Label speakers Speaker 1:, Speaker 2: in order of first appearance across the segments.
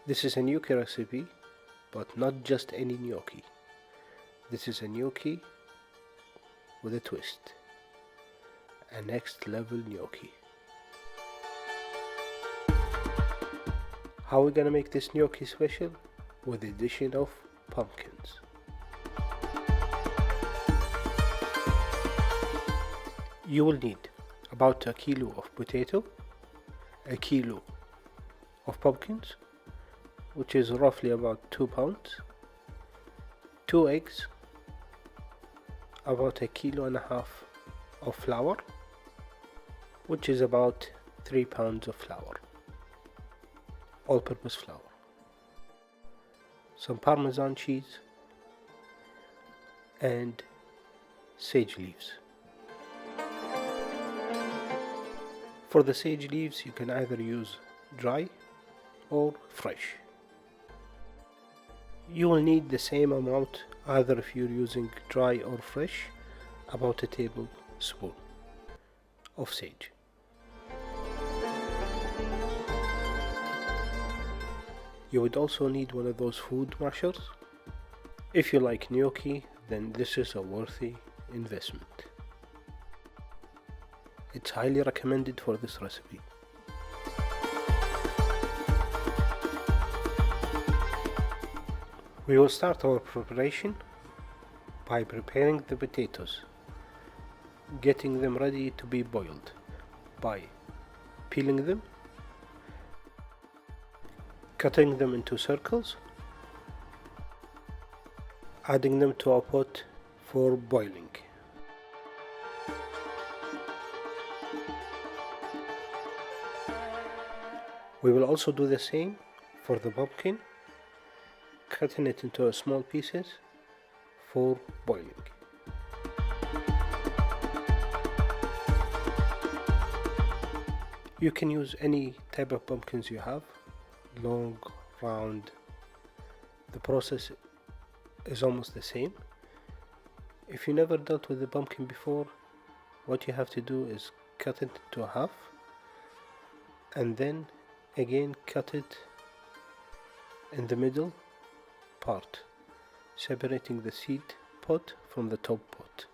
Speaker 1: This is a gnocchi recipe, but not just any gnocchi. This is a gnocchi with a twist. A next level gnocchi. How are we gonna make this gnocchi special? With the addition of pumpkins. You will need about a kilo of potato, a kilo of pumpkins, which is roughly about 2 pounds, 2 eggs, about 1.5 kilos of flour, which is about 3 pounds of flour, all-purpose flour, some Parmesan cheese, and sage leaves. For the sage leaves, you can either use dry or fresh. You will need the same amount, either if you're using dry or fresh, about a tablespoon of sage. You would also need one of those food mashers. If you like gnocchi, then this is a worthy investment. It's highly recommended for this recipe. We will start our preparation by preparing the potatoes, getting them ready to be boiled by peeling them, cutting them into circles, adding them to a pot for boiling. We will also do the same for the pumpkin, cutting it into small pieces for boiling. You can use any type of pumpkins you have, long, round. The process is almost the same. If you never dealt with the pumpkin before, what you have to do is cut it to a half and then again cut it in the middle part, separating the seed pod from the top pod.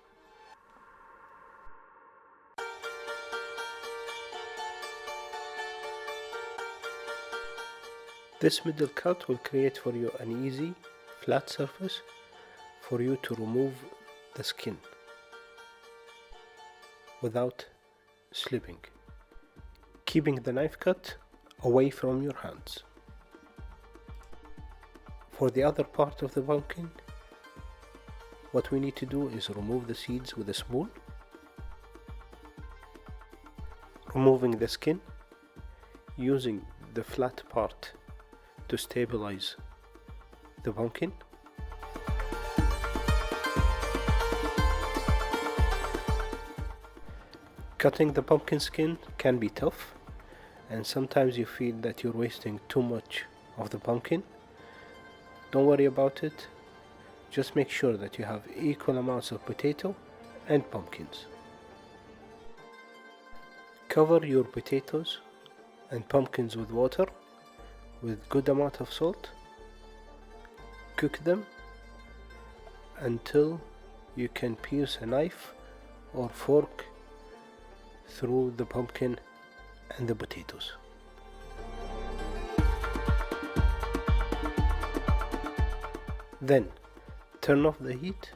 Speaker 1: This middle cut will create for you an easy, flat surface for you to remove the skin without slipping, keeping the knife cut away from your hands. For the other part of the pumpkin, what we need to do is remove the seeds with a spoon, removing the skin, using the flat part to stabilize the pumpkin. Cutting the pumpkin skin can be tough, and sometimes you feel that you're wasting too much of the pumpkin. Don't worry about it. Just make sure that you have equal amounts of potato and pumpkins. Cover your potatoes and pumpkins with water with good amount of salt. Cook them until you can pierce a knife or fork through the pumpkin and the potatoes. Then turn off the heat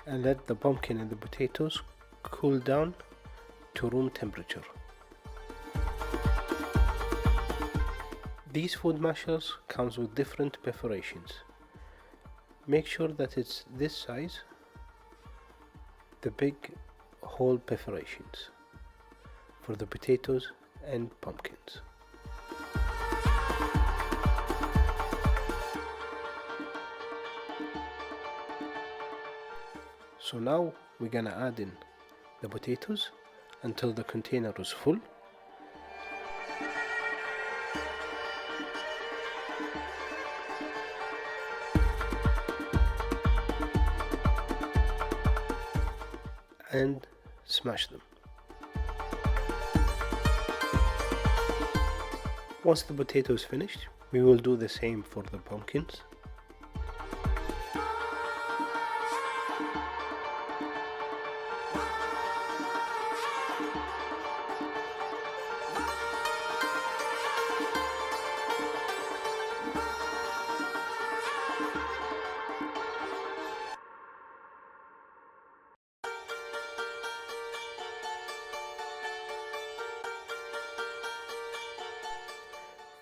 Speaker 1: and let the pumpkin and the potatoes cool down to room temperature. These food mashers comes with different perforations. Make sure that it's this size, the big hole perforations for the potatoes and pumpkins. So now we're gonna add in the potatoes until the container is full. And smash them. Once the potato is finished, We will do the same for the pumpkins.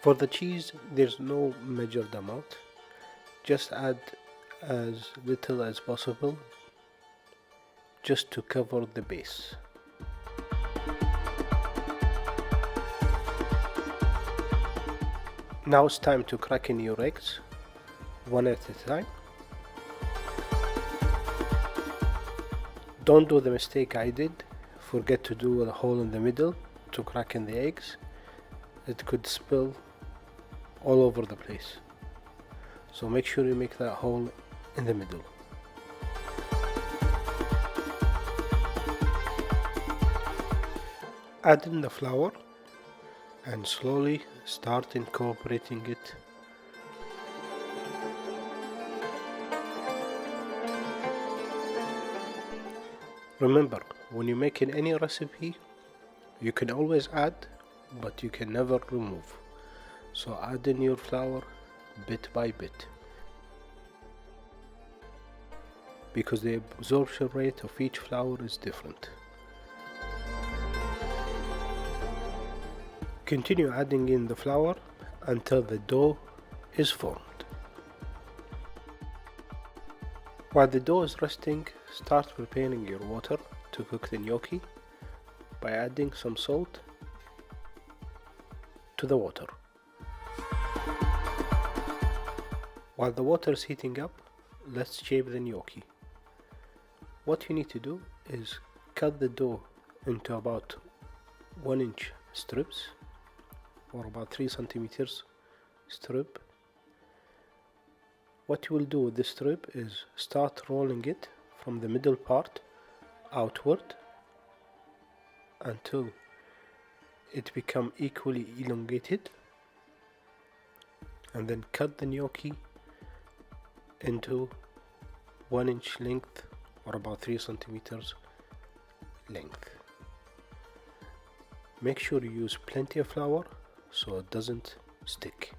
Speaker 1: For the cheese, there's no measured amount. Just add as little as possible just to cover the base. Now it's time to crack in your eggs, one at a time. Don't do the mistake I did. Forget to do a hole in the middle to crack in the eggs. It could spill all over the place. So make sure you make that hole in the middle. Add in the flour and slowly start incorporating it. Remember, when you're making any recipe, you can always add, but you can never remove. So add in your flour bit by bit, because the absorption rate of each flour is different. Continue adding in the flour until the dough is formed. While the dough is resting, start preparing your water to cook the gnocchi by adding some salt to the water. While the water is heating up, let's shape the gnocchi. What you need to do is cut the dough into about 1-inch strips, or about 3 centimeters strip. What you will do with this strip is start rolling it from the middle part outward until it become equally elongated, and then cut the gnocchi into 1-inch length, or about 3 centimeters length. Make sure you use plenty of flour so it doesn't stick.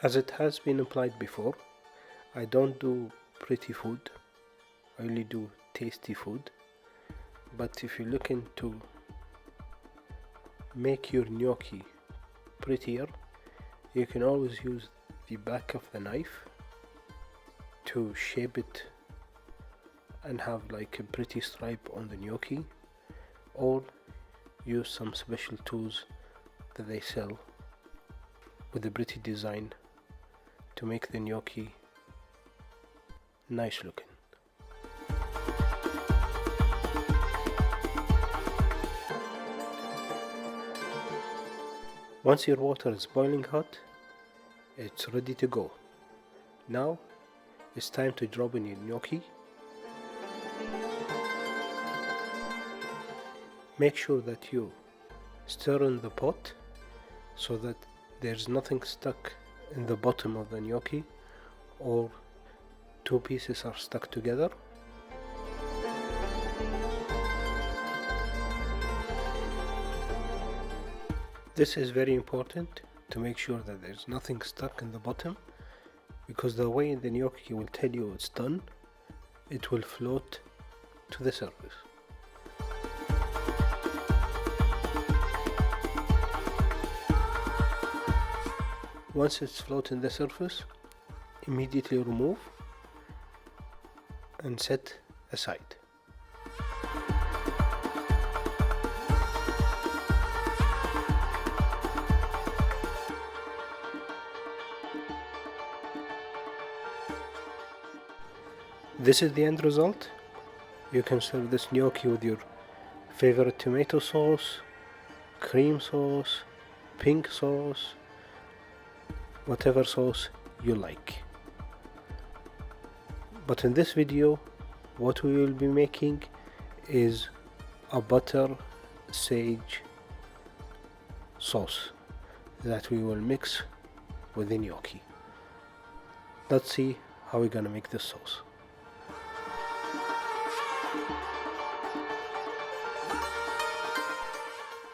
Speaker 1: As it has been implied before, I don't do pretty food, I only do tasty food. But if you're looking to make your gnocchi prettier, you can always use the back of the knife to shape it and have like a pretty stripe on the gnocchi, or use some special tools that they sell with a pretty design to make the gnocchi nice looking. Once your water is boiling hot, it's ready to go. Now it's time to drop in your gnocchi. Make sure that you stir in the pot so that there's nothing stuck in the bottom of the gnocchi, or two pieces are stuck together. This is very important to make sure that there's nothing stuck in the bottom, because the way the gnocchi will tell you it's done, it will float to the surface. Once it's floating the surface, immediately remove and set aside. This is the end result. You can serve this gnocchi with your favorite tomato sauce, cream sauce, pink sauce, whatever sauce you like. But in this video, what we will be making is a butter sage sauce that we will mix with the gnocchi. Let's see how we're gonna make this sauce.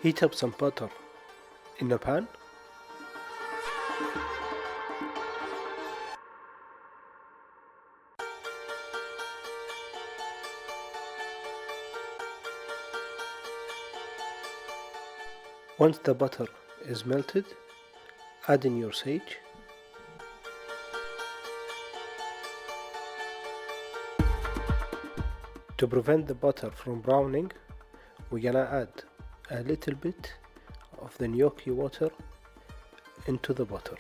Speaker 1: Heat up some butter in a pan. Once the butter is melted, add in your sage. To prevent the butter from browning, we're gonna add a little bit of the gnocchi water into the butter.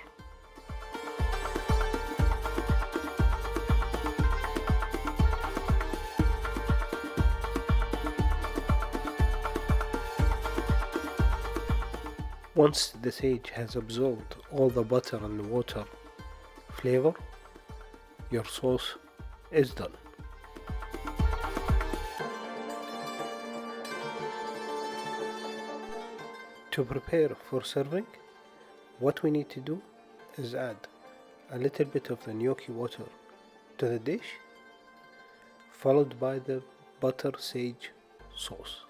Speaker 1: Once the sage has absorbed all the butter and water flavor, your sauce is done. To prepare for serving, what we need to do is add a little bit of the gnocchi water to the dish, followed by the butter sage sauce.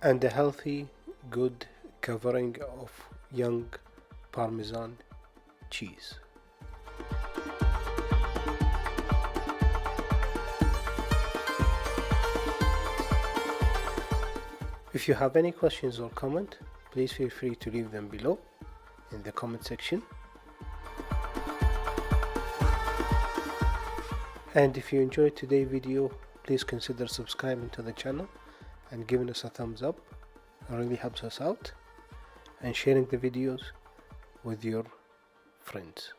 Speaker 1: And a healthy, good covering of young Parmesan cheese. If you have any questions or comment, please feel free to leave them below in the comment section. And if you enjoyed today's video, please consider subscribing to the channel and giving us a thumbs up. It really helps us out, and sharing the videos with your friends.